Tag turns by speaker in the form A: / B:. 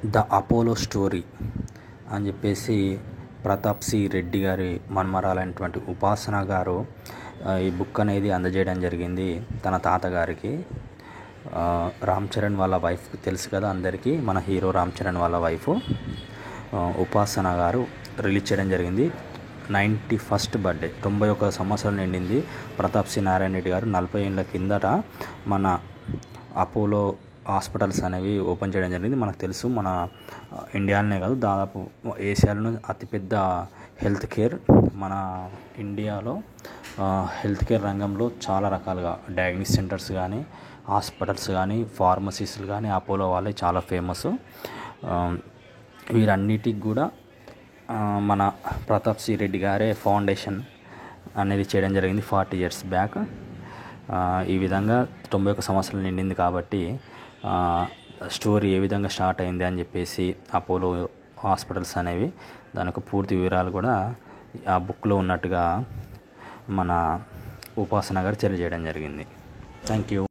A: The Apollo story అని చెప్పేసి Pratap C Reddy గారి మన్మరాలైనటువంటి ఉపాసన గారు ఈ బుక్ అనేది అందజేయడం జరిగింది తన తాతగారికి. రామ్ చరణ్ వాళ్ళ వైఫ్ తెలుసు కదా అందరికీ, మన హీరో రామ్ చరణ్ వాళ్ళ వైఫ్ ఉపాసన గారు రిలీజ్ చేయడం జరిగింది. 91st బర్త్డే, 91 సంవత్సరాలు నిండింది ప్రతాప్ సి నారాయణ రెడ్డి గారు. 40 ఏళ్ళ కిందట మన అపోలో హాస్పిటల్స్ అనేవి ఓపెన్ చేయడం జరిగింది. మనకు తెలుసు, మన ఇండియాలోనే కాదు దాదాపు ఏషియాలోనే అతిపెద్ద హెల్త్ కేర్. మన ఇండియాలో హెల్త్ కేర్ రంగంలో చాలా రకాలుగా డయాగ్నోస్టిక్ సెంటర్స్ కానీ, హాస్పిటల్స్ కానీ, ఫార్మసీస్లు కానీ అపోలో వాళ్ళే చాలా ఫేమస్. వీరన్నిటికి కూడా మన ప్రతాప్ సి రెడ్డి గారే ఫౌండేషన్ అనేది చేయడం జరిగింది 40 years బ్యాక్. ఈ విధంగా 91 సంవత్సరాలు నిండింది కాబట్టి స్టోరీ ఏ విధంగా స్టార్ట్ అయింది అని చెప్పేసి అపోలో హాస్పిటల్స్ అనేవి, దానికి పూర్తి వివరాలు కూడా ఆ బుక్లో ఉన్నట్టుగా మన ఉపాసన గారు తెలియజేయడం జరిగింది. Thank you.